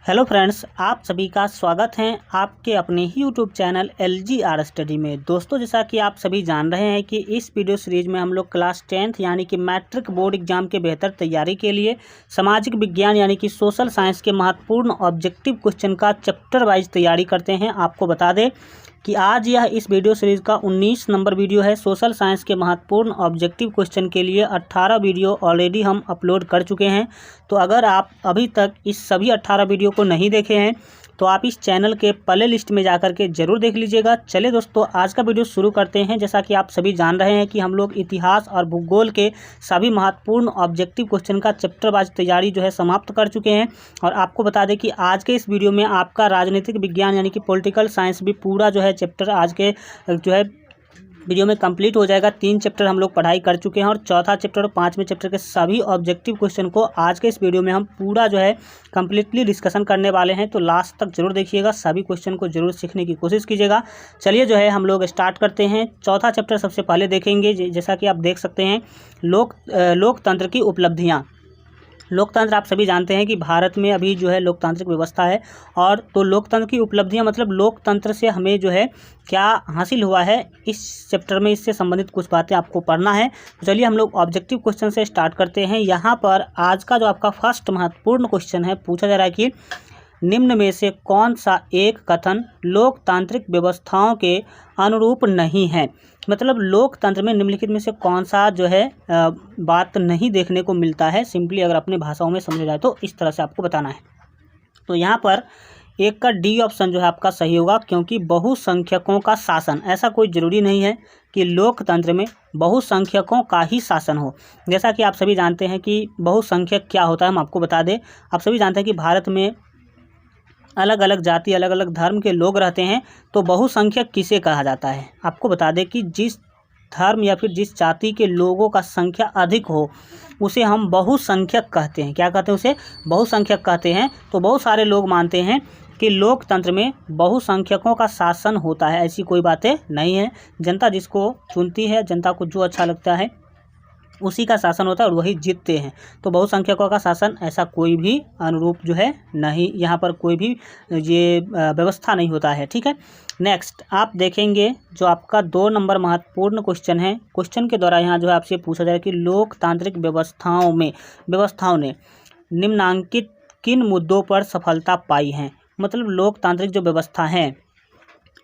Hello friends, आप सभी का स्वागत है आपके अपने ही यूट्यूब चैनल LGR स्टडी में। दोस्तों, जैसा कि आप सभी जान रहे हैं कि इस वीडियो सीरीज में हम लोग क्लास 10th यानी कि मैट्रिक बोर्ड एग्जाम के बेहतर तैयारी के लिए सामाजिक विज्ञान यानी कि सोशल साइंस के महत्वपूर्ण ऑब्जेक्टिव क्वेश्चन का चैप्टर वाइज तैयारी करते हैं। आपको बता दें कि आज यह इस वीडियो सीरीज़ का 19 नंबर वीडियो है। सोशल साइंस के महत्वपूर्ण ऑब्जेक्टिव क्वेश्चन के लिए 18 वीडियो ऑलरेडी हम अपलोड कर चुके हैं। तो अगर आप अभी तक इस सभी 18 वीडियो को नहीं देखे हैं तो आप इस चैनल के प्ले लिस्ट में जाकर के ज़रूर देख लीजिएगा। चलिए दोस्तों, आज का वीडियो शुरू करते हैं। जैसा कि आप सभी जान रहे हैं कि हम लोग इतिहास और भूगोल के सभी महत्वपूर्ण ऑब्जेक्टिव क्वेश्चन का चैप्टर वाइज तैयारी जो है समाप्त कर चुके हैं। और आपको बता दें कि आज के इस वीडियो में आपका राजनीतिक विज्ञान यानी कि पॉलिटिकल साइंस भी पूरा जो है चैप्टर आज के जो है वीडियो में कंप्लीट हो जाएगा। 3 चैप्टर हम लोग पढ़ाई कर चुके हैं और चौथा चैप्टर और 5वें चैप्टर के सभी ऑब्जेक्टिव क्वेश्चन को आज के इस वीडियो में हम पूरा जो है कंप्लीटली डिस्कशन करने वाले हैं। तो लास्ट तक जरूर देखिएगा, सभी क्वेश्चन को जरूर सीखने की कोशिश कीजिएगा। चलिए जो है हम लोग स्टार्ट करते हैं। चौथा चैप्टर सबसे पहले देखेंगे। जैसा कि आप देख सकते हैं, लोकतंत्र की उपलब्धियाँ। लोकतंत्र आप सभी जानते हैं कि भारत में अभी जो है लोकतांत्रिक व्यवस्था है। और तो लोकतंत्र की उपलब्धियां मतलब लोकतंत्र से हमें जो है क्या हासिल हुआ है, इस चैप्टर में इससे संबंधित कुछ बातें आपको पढ़ना है। तो चलिए हम लोग ऑब्जेक्टिव क्वेश्चन से स्टार्ट करते हैं। यहाँ पर आज का जो आपका फर्स्ट महत्वपूर्ण क्वेश्चन है, पूछा जा रहा है कि निम्न में से कौन सा एक कथन लोकतांत्रिक व्यवस्थाओं के अनुरूप नहीं है। मतलब लोकतंत्र में निम्नलिखित में से कौन सा जो है बात नहीं देखने को मिलता है। सिंपली अगर अपने भाषाओं में समझा जाए तो इस तरह से आपको बताना है। तो यहाँ पर एक का डी ऑप्शन जो है आपका सही होगा, क्योंकि बहुसंख्यकों का शासन। ऐसा कोई ज़रूरी नहीं है कि लोकतंत्र में बहुसंख्यकों का ही शासन हो। जैसा कि आप सभी जानते हैं कि बहुसंख्यक क्या होता है, हम आपको बता दें। आप सभी जानते हैं कि भारत में अलग अलग जाति अलग अलग धर्म के लोग रहते हैं। तो बहुसंख्यक किसे कहा जाता है, आपको बता दें कि जिस धर्म या फिर जिस जाति के लोगों का संख्या अधिक हो उसे हम बहुसंख्यक कहते हैं। क्या कहते हैं? उसे बहुसंख्यक कहते हैं। तो बहुत सारे लोग मानते हैं कि लोकतंत्र में बहुसंख्यकों का शासन होता है। ऐसी कोई बातें नहीं है। जनता जिसको चुनती है, जनता को जो अच्छा लगता है उसी का शासन होता है और वही जीतते हैं। तो बहुसंख्यकों का शासन ऐसा कोई भी अनुरूप जो है नहीं, यहाँ पर कोई भी ये व्यवस्था नहीं होता है। ठीक है, नेक्स्ट आप देखेंगे जो आपका 2 नंबर महत्वपूर्ण क्वेश्चन है। क्वेश्चन के द्वारा यहाँ जो है आपसे पूछा जाए कि लोकतांत्रिक व्यवस्थाओं ने निम्नांकित किन मुद्दों पर सफलता पाई है। मतलब लोकतांत्रिक जो व्यवस्था है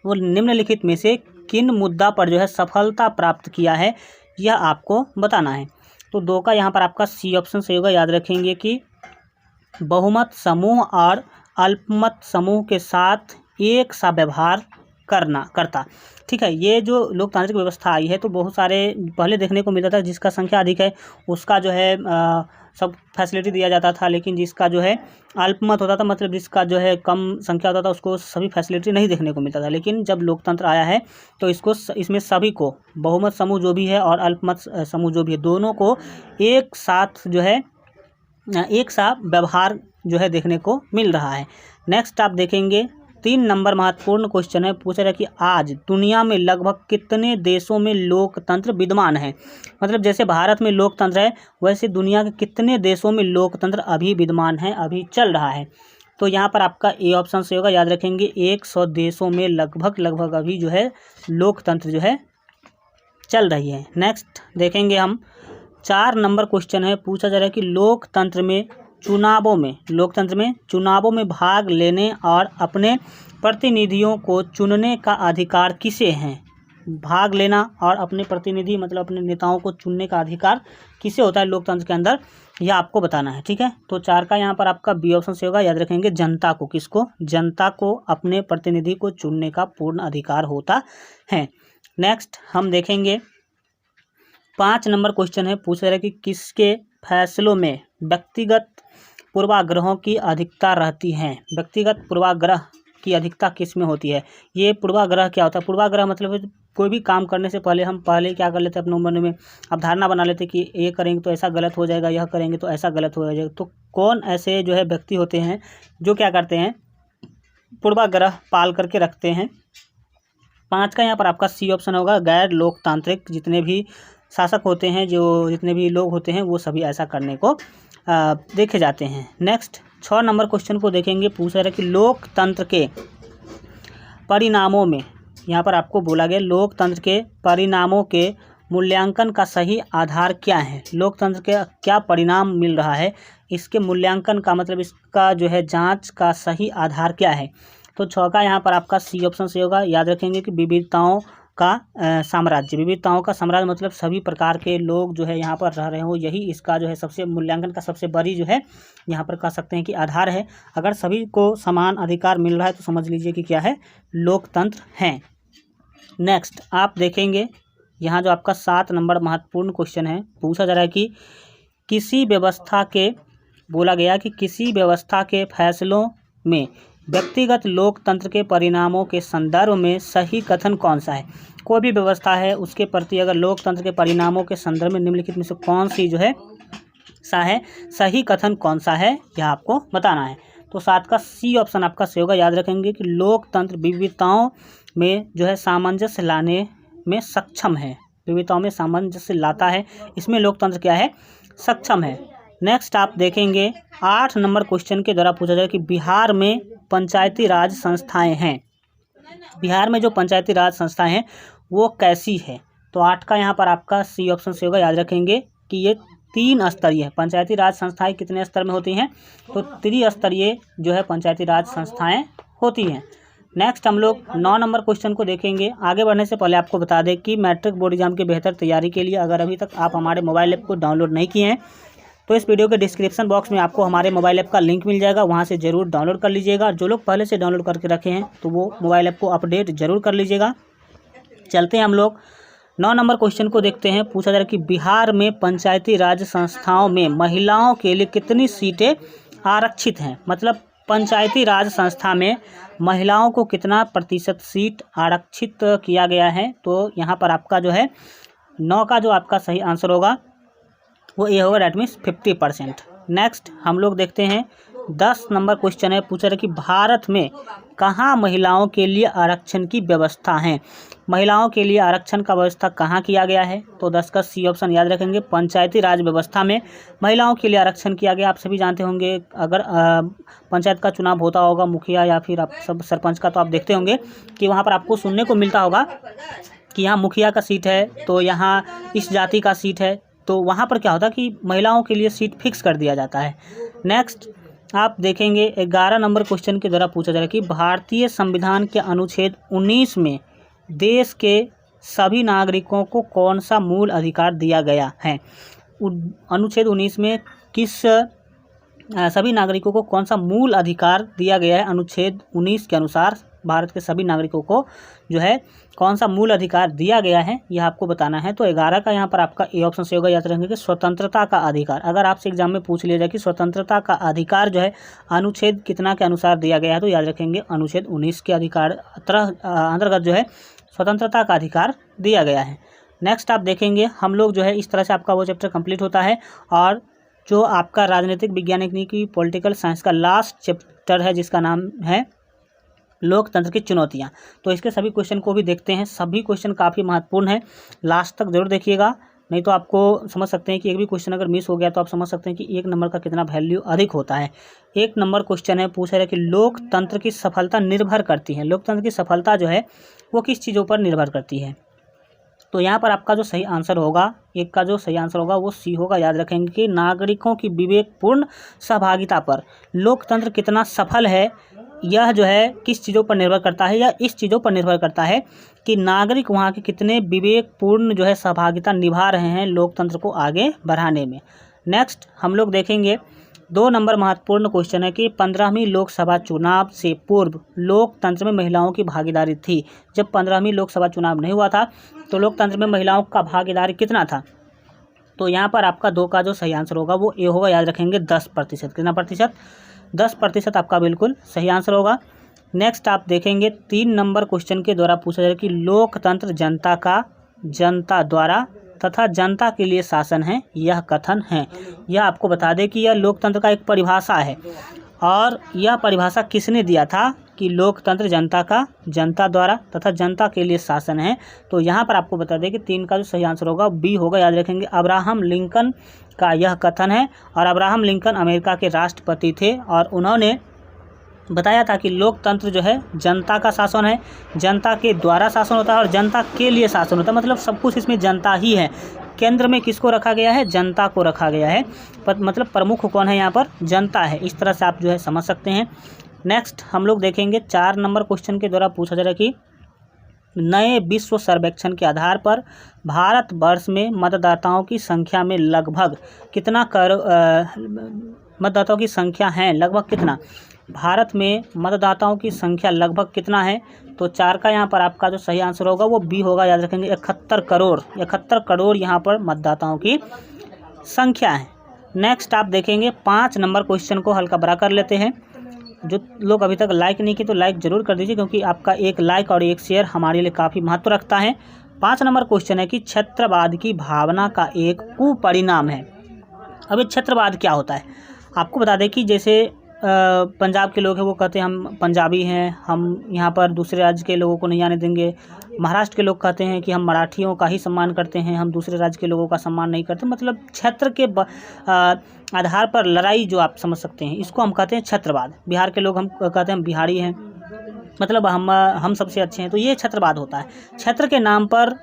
वो निम्नलिखित में से किन मुद्दा पर जो है सफलता प्राप्त किया है, यह आपको बताना है। तो 2 का यहाँ पर आपका सी ऑप्शन सही होगा। याद रखेंगे कि बहुमत समूह और अल्पमत समूह के साथ एक सा व्यवहार करता। ठीक है, ये जो लोकतांत्रिक व्यवस्था आई है तो बहुत सारे पहले देखने को मिलता था जिसका संख्या अधिक है उसका जो है सब फैसिलिटी दिया जाता था, लेकिन जिसका जो है अल्पमत होता था मतलब जिसका जो है कम संख्या होता था उसको सभी फैसिलिटी नहीं देखने को मिलता था। लेकिन जब लोकतंत्र आया है तो इसमें सभी को, बहुमत समूह जो भी है और अल्पमत समूह जो भी है, दोनों को एक साथ जो है एक सा व्यवहार जो है देखने को मिल रहा है। नेक्स्ट आप देखेंगे 3 नंबर महत्वपूर्ण क्वेश्चन है। पूछा रहा कि आज दुनिया में लगभग कितने देशों में लोकतंत्र विद्यमान है। मतलब जैसे भारत में लोकतंत्र है वैसे दुनिया के कितने देशों में लोकतंत्र अभी विद्यमान है, अभी चल रहा है। तो यहाँ पर आपका ए ऑप्शन से होगा। याद रखेंगे 100 देशों में लगभग अभी जो है लोकतंत्र जो है चल रही है। नेक्स्ट देखेंगे हम 4 नंबर क्वेश्चन है। पूछा जा रहा है कि लोकतंत्र में चुनावों में भाग लेने और अपने प्रतिनिधियों को चुनने का अधिकार किसे है। भाग लेना और अपने प्रतिनिधि मतलब अपने नेताओं को चुनने का अधिकार किसे होता है लोकतंत्र के अंदर, यह आपको बताना है। ठीक है, तो 4 का यहाँ पर आपका बी ऑप्शन से होगा। याद रखेंगे जनता को, किसको? जनता को अपने प्रतिनिधि को चुनने का पूर्ण अधिकार होता है। नेक्स्ट हम देखेंगे 5 नंबर क्वेश्चन है। पूछ रहा है कि किसके फैसलों में व्यक्तिगत पूर्वाग्रहों की अधिकता रहती है। व्यक्तिगत पूर्वाग्रह की अधिकता किस में होती है। ये पूर्वाग्रह क्या होता है? पूर्वाग्रह मतलब कोई भी काम करने से पहले हम क्या कर लेते हैं, अपने मन में अब धारणा बना लेते हैं कि ये करेंगे तो ऐसा गलत हो जाएगा, यह करेंगे तो ऐसा गलत हो जाएगा। तो कौन ऐसे जो है व्यक्ति होते हैं जो क्या करते हैं, पूर्वाग्रह पाल करके रखते हैं। 5 का यहाँ पर आपका सी ऑप्शन होगा। गैर लोकतांत्रिक जितने भी शासक होते हैं, जो जितने भी लोग होते हैं वो सभी ऐसा करने को देखे जाते हैं। नेक्स्ट 6 नंबर क्वेश्चन को देखेंगे, पूछा रहा कि लोकतंत्र के परिणामों में, यहाँ पर आपको बोला गया लोकतंत्र के परिणामों के मूल्यांकन का सही आधार क्या है। लोकतंत्र के क्या परिणाम मिल रहा है, इसके मूल्यांकन का मतलब इसका जो है जांच का सही आधार क्या है। तो 6 का यहाँ पर आपका सी ऑप्शन से होगा। याद रखेंगे कि विविधताओं का साम्राज्य, विविधताओं का साम्राज्य मतलब सभी प्रकार के लोग जो है यहाँ पर रह रहे हो, यही इसका जो है सबसे मूल्यांकन का सबसे बड़ी जो है यहाँ पर कह सकते हैं कि आधार है। अगर सभी को समान अधिकार मिल रहा है तो समझ लीजिए कि क्या है, लोकतंत्र है। नेक्स्ट आप देखेंगे यहाँ जो आपका 7 नंबर महत्वपूर्ण क्वेश्चन है, पूछा जा रहा है कि किसी व्यवस्था के, बोला गया कि किसी व्यवस्था के फैसलों में व्यक्तिगत लोकतंत्र के परिणामों के संदर्भ में सही कथन कौन सा है। कोई भी व्यवस्था है उसके प्रति अगर लोकतंत्र के परिणामों के संदर्भ में निम्नलिखित में से कौन सी जो है सही कथन कौन सा है, यह आपको बताना है। तो 7 का सी ऑप्शन आपका सही होगा। याद रखेंगे कि लोकतंत्र विविधताओं में जो है सामंजस्य लाने में सक्षम है, विविधताओं में सामंजस्य लाता है, इसमें लोकतंत्र क्या है, सक्षम है। नेक्स्ट आप देखेंगे 8 नंबर क्वेश्चन के द्वारा पूछा जाए कि बिहार में पंचायती राज संस्थाएं हैं, बिहार में जो पंचायती राज संस्थाएं हैं वो कैसी है। तो 8 का यहाँ पर आपका सी ऑप्शन से होगा। याद रखेंगे कि ये 3 स्तरीय है। पंचायती राज संस्थाएं कितने स्तर में होती हैं, तो त्रिस्तरीय जो है पंचायती राज संस्थाएं होती हैं। नेक्स्ट हम लोग 9 नंबर क्वेश्चन को देखेंगे। आगे बढ़ने से पहले आपको बता दें कि मैट्रिक बोर्ड एग्जाम की बेहतर तैयारी के लिए अगर अभी तक आप हमारे मोबाइल ऐप को डाउनलोड नहीं किए हैं तो इस वीडियो के डिस्क्रिप्शन बॉक्स में आपको हमारे मोबाइल ऐप का लिंक मिल जाएगा, वहां से ज़रूर डाउनलोड कर लीजिएगा। जो लोग पहले से डाउनलोड करके रखे हैं तो वो मोबाइल ऐप को अपडेट ज़रूर कर लीजिएगा। चलते हैं हम लोग 9 नंबर क्वेश्चन को देखते हैं। पूछा जा रहा है कि बिहार में पंचायती राज संस्थाओं में महिलाओं के लिए कितनी सीटें आरक्षित हैं। मतलब पंचायती राज संस्था में महिलाओं को कितना प्रतिशत सीट आरक्षित किया गया है। तो यहाँ पर आपका जो है 9 का जो आपका सही आंसर होगा वो ये होगा, डैट मीन्स 50%। नेक्स्ट हम लोग देखते हैं 10 नंबर क्वेश्चन है। पूछा रहा कि भारत में कहाँ महिलाओं के लिए आरक्षण की व्यवस्था है। महिलाओं के लिए आरक्षण का व्यवस्था कहाँ किया गया है। तो 10 का सी ऑप्शन याद रखेंगे, पंचायती राज व्यवस्था में महिलाओं के लिए आरक्षण किया गया। आप सभी जानते होंगे अगर पंचायत का चुनाव होता होगा, मुखिया या फिर आप सब सरपंच का, तो आप देखते होंगे कि वहाँ पर आपको सुनने को मिलता होगा कि यहाँ मुखिया का सीट है तो यहाँ इस जाति का सीट है, तो वहाँ पर क्या होता है कि महिलाओं के लिए सीट फिक्स कर दिया जाता है। नेक्स्ट आप देखेंगे 11 नंबर क्वेश्चन के द्वारा पूछा जा रहा है कि भारतीय संविधान के अनुच्छेद 19 में देश के सभी नागरिकों को कौन सा मूल अधिकार दिया गया है। अनुच्छेद 19 में किस सभी नागरिकों को कौन सा मूल अधिकार दिया गया है। अनुच्छेद 19 के अनुसार भारत के सभी नागरिकों को जो है कौन सा मूल अधिकार दिया गया है, यह आपको बताना है। तो 11 का यहाँ पर आपका ए ऑप्शन से होगा। याद रखेंगे कि स्वतंत्रता का अधिकार, अगर आपसे एग्जाम में पूछ लिया जाए कि स्वतंत्रता का अधिकार जो है अनुच्छेद कितना के अनुसार दिया गया है, तो याद रखेंगे अनुच्छेद 19 के अधिकार अंतर्गत जो है स्वतंत्रता का अधिकार दिया गया है। नेक्स्ट आप देखेंगे हम लोग जो है इस तरह से आपका वो चैप्टर कंप्लीट होता है। और जो आपका राजनीतिक विज्ञान की पॉलिटिकल साइंस का लास्ट चैप्टर है जिसका नाम है लोकतंत्र की चुनौतियां, तो इसके सभी क्वेश्चन को भी देखते हैं। सभी क्वेश्चन काफ़ी महत्वपूर्ण है, लास्ट तक जरूर देखिएगा, नहीं तो आपको समझ सकते हैं कि एक भी क्वेश्चन अगर मिस हो गया तो आप समझ सकते हैं कि 1 नंबर का कितना वैल्यू अधिक होता है। 1 नंबर क्वेश्चन है, पूछा है कि लोकतंत्र की सफलता निर्भर करती है, लोकतंत्र की सफलता जो है वो किस चीज़ों पर निर्भर करती है। तो यहाँ पर आपका जो सही आंसर होगा, 1 का जो सही आंसर होगा वो सी होगा। याद रखेंगे कि नागरिकों की विवेकपूर्ण सहभागिता पर लोकतंत्र कितना सफल है, यह जो है किस चीज़ों पर निर्भर करता है, या इस चीज़ों पर निर्भर करता है कि नागरिक वहाँ के कितने विवेकपूर्ण जो है सहभागिता निभा रहे हैं लोकतंत्र को आगे बढ़ाने में। नेक्स्ट हम लोग देखेंगे 2 नंबर महत्वपूर्ण क्वेश्चन है कि 15वीं लोकसभा चुनाव से पूर्व लोकतंत्र में महिलाओं की भागीदारी थी। जब 15वीं लोकसभा चुनाव नहीं हुआ था तो लोकतंत्र में महिलाओं का भागीदारी कितना था। तो यहाँ पर आपका 2 का जो सही आंसर होगा वो ए होगा। याद रखेंगे 10%। कितना प्रतिशत, 10% आपका बिल्कुल सही आंसर होगा। नेक्स्ट आप देखेंगे 3 नंबर क्वेश्चन के द्वारा पूछा जाए कि लोकतंत्र जनता द्वारा तथा जनता के लिए शासन है, यह कथन है। यह आपको बता दें कि यह लोकतंत्र का एक परिभाषा है, और यह परिभाषा किसने दिया था कि लोकतंत्र जनता द्वारा तथा जनता के लिए शासन है। तो यहाँ पर आपको बता दें कि 3 का जो सही आंसर होगा बी होगा, याद रखेंगे। अब्राहम लिंकन का यह कथन है और अब्राहम लिंकन अमेरिका के राष्ट्रपति थे और उन्होंने बताया था कि लोकतंत्र जो है जनता का शासन है, जनता के द्वारा शासन होता है और जनता के लिए शासन होता है, मतलब सब कुछ इसमें जनता ही है। केंद्र में किसको रखा गया है? जनता को रखा गया है। मतलब प्रमुख कौन है यहाँ पर? जनता है। इस तरह से आप जो है समझ सकते हैं। नेक्स्ट हम लोग देखेंगे 4 नंबर क्वेश्चन के द्वारा पूछा जा रहा है कि नए विश्व सर्वेक्षण के आधार पर भारतवर्ष में मतदाताओं की संख्या में लगभग कितना मतदाताओं की संख्या है, लगभग कितना? भारत में मतदाताओं की संख्या लगभग कितना है? तो 4 का यहाँ पर आपका जो सही आंसर होगा वो बी होगा, याद रखेंगे। 71 करोड़, 71 करोड़ यहाँ पर मतदाताओं की संख्या है। नेक्स्ट आप देखेंगे 5 नंबर क्वेश्चन को हल्का बड़ा कर लेते हैं। जो लोग अभी तक लाइक नहीं किए तो लाइक ज़रूर कर दीजिए, क्योंकि आपका एक लाइक और एक शेयर हमारे लिए काफ़ी महत्व रखता है। 5 नंबर क्वेश्चन है कि क्षेत्रवाद की भावना का एक कुपरिणाम है। अब ये क्षेत्रवाद क्या होता है? आपको बता दें कि जैसे पंजाब के लोग हैं वो कहते हैं हम पंजाबी हैं, हम यहाँ पर दूसरे राज्य के लोगों को नहीं आने देंगे। महाराष्ट्र के लोग कहते हैं कि हम मराठियों का ही सम्मान करते हैं, हम दूसरे राज्य के लोगों का सम्मान नहीं करते। मतलब क्षेत्र के आधार पर लड़ाई जो आप समझ सकते हैं, इसको हम कहते हैं क्षेत्रवाद। बिहार के लोग हम कहते हैं हम बिहारी हैं, मतलब हम सबसे अच्छे हैं, तो ये क्षेत्रवाद होता है। क्षेत्र के नाम पर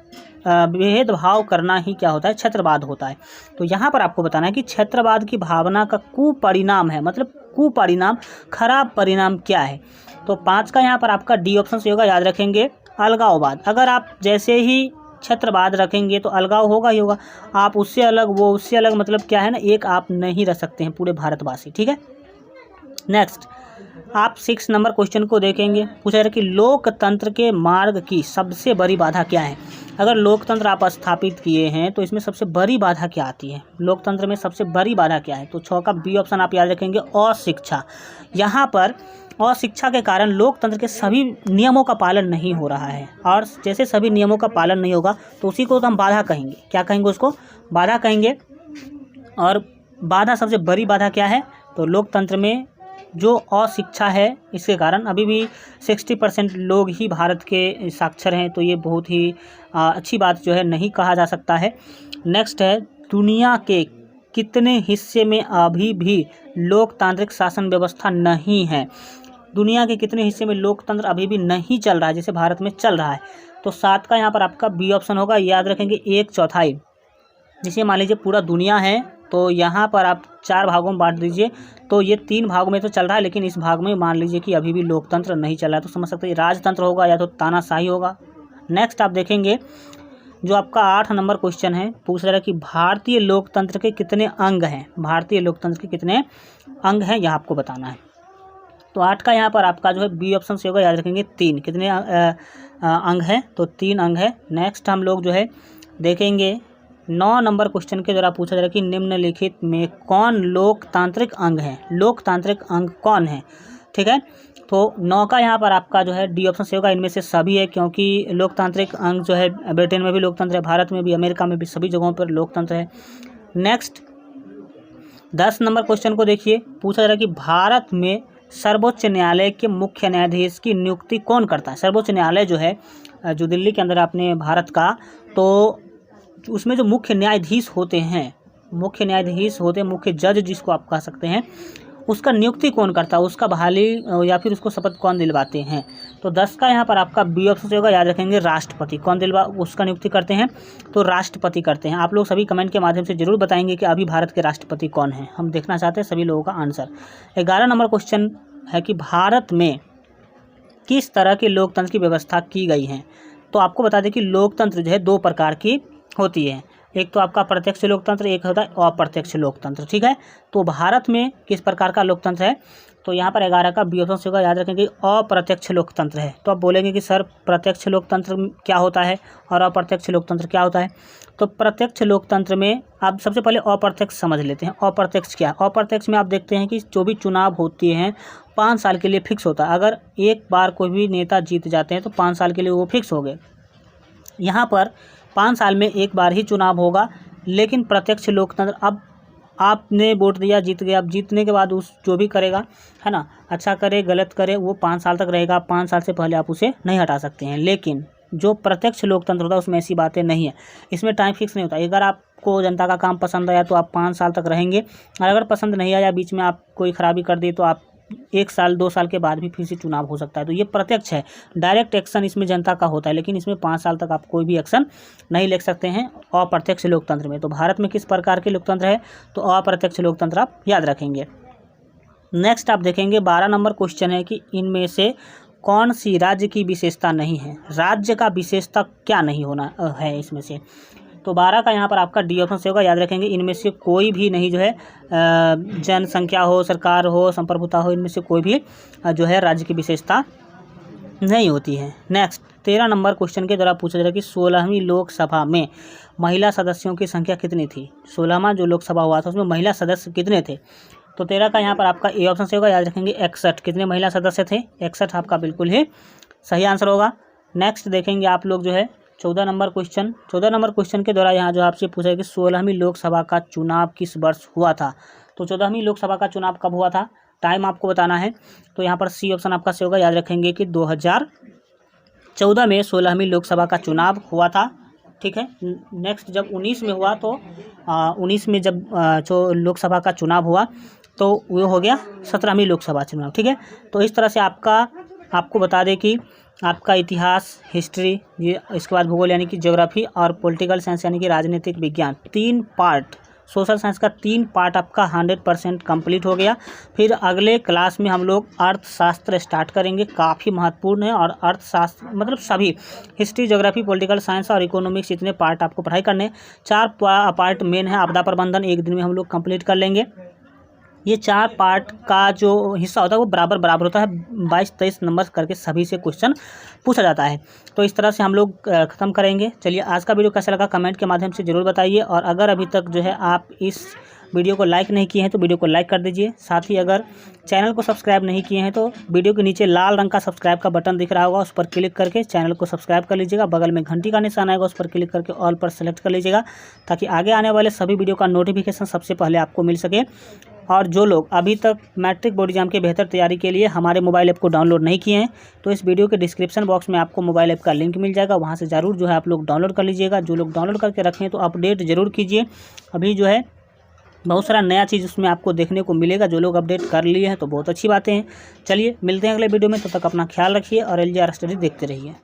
भेदभाव करना ही क्या होता है? क्षेत्रवाद होता है। तो यहाँ पर आपको बताना है कि क्षेत्रवाद की भावना का कुपरिणाम है, मतलब कुपरिणाम, खराब परिणाम क्या है? तो 5 का यहाँ पर आपका डी ऑप्शन से होगा, याद रखेंगे। अलगाववाद। अगर आप जैसे ही क्षेत्रवाद रखेंगे तो अलगाव होगा ही होगा। आप उससे अलग, वो उससे अलग, मतलब क्या है ना, एक आप नहीं रह सकते हैं पूरे भारतवासी, ठीक है। नेक्स्ट आप 6 नंबर क्वेश्चन को देखेंगे। पूछा जा रहा है कि लोकतंत्र के मार्ग की सबसे बड़ी बाधा क्या है? अगर लोकतंत्र आप स्थापित किए हैं तो इसमें सबसे बड़ी बाधा क्या आती है? लोकतंत्र में सबसे बड़ी बाधा क्या है? तो 6 का बी ऑप्शन आप याद रखेंगे, अशिक्षा। यहाँ पर अशिक्षा के कारण लोकतंत्र के सभी नियमों का पालन नहीं हो रहा है, और जैसे सभी नियमों का पालन नहीं होगा तो उसी को तो हम बाधा कहेंगे। क्या कहेंगे? उसको बाधा कहेंगे। और बाधा, सबसे बड़ी बाधा क्या है? तो लोकतंत्र में जो अशिक्षा है, इसके कारण अभी भी 60% लोग ही भारत के साक्षर हैं, तो ये बहुत ही अच्छी बात जो है नहीं कहा जा सकता है। नेक्स्ट है दुनिया के कितने हिस्से में अभी भी लोकतांत्रिक शासन व्यवस्था नहीं है? दुनिया के कितने हिस्से में लोकतंत्र अभी भी नहीं चल रहा है जैसे भारत में चल रहा है? तो 7 का यहाँ पर आपका बी ऑप्शन होगा, याद रखेंगे। 1/4, जिसे मान लीजिए पूरा दुनिया है तो यहाँ पर आप 4 भागों में बांट दीजिए, तो ये 3 भागों में तो चल रहा है, लेकिन इस भाग में मान लीजिए कि अभी भी लोकतंत्र नहीं चल रहा है, तो समझ सकते हैं राजतंत्र होगा या तो तानाशाही होगा। नेक्स्ट आप देखेंगे जो आपका 8 नंबर क्वेश्चन है, पूछ रहा है कि भारतीय लोकतंत्र के कितने अंग हैं? भारतीय लोकतंत्र के कितने अंग हैं, यह आपको बताना है। तो 8 का यहाँ पर आपका जो है बी ऑप्शन से होगा, याद रखेंगे। 3 कितने अंग हैं? तो 3 अंग है। नेक्स्ट हम लोग जो है देखेंगे 9 नंबर क्वेश्चन के द्वारा पूछा जा रहा है कि निम्नलिखित में कौन लोकतांत्रिक अंग है? लोकतांत्रिक अंग कौन है? ठीक है, तो 9 का यहाँ पर आपका जो है डी ऑप्शन से होगा, इनमें से सभी है, क्योंकि लोकतांत्रिक अंग जो है ब्रिटेन में भी लोकतंत्र है, भारत में भी, अमेरिका में भी, सभी जगहों पर लोकतंत्र है। नेक्स्ट 10 नंबर क्वेश्चन को देखिए। पूछा जा रहा है कि भारत में सर्वोच्च न्यायालय के मुख्य न्यायाधीश की नियुक्ति कौन करता है? सर्वोच्च न्यायालय जो है जो दिल्ली के अंदर अपने भारत का, तो उसमें जो मुख्य न्यायाधीश होते हैं, मुख्य जज जिसको आप कह सकते हैं, उसका नियुक्ति कौन करता है? उसका बहाली या फिर उसको शपथ कौन दिलवाते हैं? तो 10 का यहाँ पर आपका बी ऑप्शन होगा, याद रखेंगे। राष्ट्रपति। कौन उसका नियुक्ति करते हैं? तो राष्ट्रपति करते हैं। आप लोग सभी कमेंट के माध्यम से जरूर बताएंगे कि अभी भारत के राष्ट्रपति कौन है, हम देखना चाहते हैं सभी लोगों का आंसर। 11 नंबर क्वेश्चन है कि भारत में किस तरह के लोकतंत्र की व्यवस्था की गई है? तो आपको बता दें कि लोकतंत्र जो है 2 प्रकार की होती है। एक तो आपका प्रत्यक्ष लोकतंत्र, एक होता है अप्रत्यक्ष लोकतंत्र, ठीक है। तो भारत में किस प्रकार का लोकतंत्र है? तो यहाँ पर 11 का बी ऑप्शन होगा, याद रखेंगे। अप्रत्यक्ष लोकतंत्र है। तो आप बोलेंगे कि सर प्रत्यक्ष लोकतंत्र क्या होता है और अप्रत्यक्ष लोकतंत्र क्या होता है? तो प्रत्यक्ष लोकतंत्र में आप सबसे पहले अप्रत्यक्ष समझ लेते हैं। अप्रत्यक्ष क्या है? अप्रत्यक्ष में आप देखते हैं कि जो भी चुनाव होती हैं 5 साल के लिए फिक्स होता है। अगर एक बार कोई भी नेता जीत जाते हैं तो 5 साल के लिए वो फिक्स हो गए। यहाँ पर 5 साल में एक बार ही चुनाव होगा, लेकिन प्रत्यक्ष लोकतंत्र अब आपने वोट दिया, जीत गए, अब जीतने के बाद उस जो भी करेगा, है ना, अच्छा करे गलत करे, वो 5 साल तक रहेगा। 5 साल से पहले आप उसे नहीं हटा सकते हैं। लेकिन जो प्रत्यक्ष लोकतंत्र होता है उसमें ऐसी बातें नहीं है, इसमें टाइम फिक्स नहीं होता। अगर आपको जनता का काम पसंद आया तो आप 5 साल तक रहेंगे, और अगर पसंद नहीं आया, बीच में आप कोई खराबी कर दी, तो आप 1 साल 2 साल के बाद भी फिर से चुनाव हो सकता है। तो ये प्रत्यक्ष है, डायरेक्ट एक्शन इसमें जनता का होता है, लेकिन इसमें 5 साल तक आप कोई भी एक्शन नहीं ले सकते हैं अप्रत्यक्ष लोकतंत्र में। तो भारत में किस प्रकार के लोकतंत्र है, तो अप्रत्यक्ष लोकतंत्र आप याद रखेंगे। नेक्स्ट आप देखेंगे 12 नंबर क्वेश्चन है कि इनमें से कौन सी राज्य की विशेषता नहीं है। राज्य का विशेषता क्या नहीं होना है इसमें से, तो 12 का यहाँ पर आपका डी ऑप्शन से होगा। याद रखेंगे इनमें से कोई भी नहीं जो है जनसंख्या हो, सरकार हो, संप्रभुता हो, इनमें से कोई भी जो है राज्य की विशेषता नहीं होती है। नेक्स्ट 13 नंबर क्वेश्चन के द्वारा पूछा जा रहा है कि 16वीं लोकसभा में महिला सदस्यों की संख्या कितनी थी। 16वां जो लोकसभा हुआ था उसमें महिला सदस्य कितने थे, तो 13 का यहाँ पर आपका ए ऑप्शन से होगा। याद रखेंगे 61। कितने महिला सदस्य थे, 61 आपका बिल्कुल ही सही आंसर होगा। नेक्स्ट देखेंगे आप लोग जो है 14 नंबर क्वेश्चन। 14 नंबर क्वेश्चन के द्वारा यहाँ जो आपसे पूछा है कि 16वीं लोकसभा का चुनाव किस वर्ष हुआ था। तो 14वीं लोकसभा का चुनाव कब हुआ था, टाइम आपको बताना है। तो यहाँ पर सी ऑप्शन आपका से होगा। याद रखेंगे कि 2014 में 16वीं लोकसभा का चुनाव हुआ था। ठीक है। नेक्स्ट जब 19 में हुआ तो 19 में जब जो लोकसभा का चुनाव हुआ तो वो हो गया 17वीं लोकसभा चुनाव। ठीक है। तो इस तरह से आपको बता दें कि आपका इतिहास, हिस्ट्री, ये इसके बाद भूगोल यानी कि ज्योग्राफी, और पॉलिटिकल साइंस यानी कि राजनीतिक विज्ञान, 3 पार्ट, सोशल साइंस का 3 पार्ट आपका 100% कंप्लीट हो गया। फिर अगले क्लास में हम लोग अर्थशास्त्र स्टार्ट करेंगे, काफ़ी महत्वपूर्ण है। और अर्थशास्त्र मतलब सभी हिस्ट्री, ज्योग्राफी, पॉलिटिकल साइंस और इकोनॉमिक्स, इतने पार्ट आपको पढ़ाई करने। 4 पार्ट मेन है। आपदा प्रबंधन 1 दिन में हम लोग कंप्लीट कर लेंगे। ये 4 पार्ट का जो हिस्सा होता है वो बराबर होता है। 22-23 नंबर करके सभी से क्वेश्चन पूछा जाता है। तो इस तरह से हम लोग ख़त्म करेंगे। चलिए, आज का वीडियो कैसा लगा कमेंट के माध्यम से ज़रूर बताइए। और अगर अभी तक जो है आप इस वीडियो को लाइक नहीं किए हैं तो वीडियो को लाइक कर दीजिए। साथ ही अगर चैनल को सब्सक्राइब नहीं किए हैं तो वीडियो के नीचे लाल रंग का सब्सक्राइब का बटन दिख रहा होगा, उस पर क्लिक करके चैनल को सब्सक्राइब कर लीजिएगा। बगल में घंटी का निशान आएगा, उस पर क्लिक करके ऑल पर सेलेक्ट कर लीजिएगा, ताकि आगे आने वाले सभी वीडियो का नोटिफिकेशन सबसे पहले आपको मिल सके। और जो लोग अभी तक मैट्रिक बोर्ड एग्जाम के बेहतर तैयारी के लिए हमारे मोबाइल ऐप को डाउनलोड नहीं किए हैं तो इस वीडियो के डिस्क्रिप्शन बॉक्स में आपको मोबाइल ऐप का लिंक मिल जाएगा, वहां से ज़रूर जो है आप लोग डाउनलोड कर लीजिएगा। जो लोग डाउनलोड करके रखें तो अपडेट ज़रूर कीजिए। अभी जो है बहुत सारा नया चीज़ उसमें आपको देखने को मिलेगा। जो लोग अपडेट कर लिए हैं तो बहुत अच्छी बातें हैं। चलिए, मिलते हैं अगले वीडियो में, तब तक अपना ख्याल रखिए और LGR स्टडी देखते रहिए।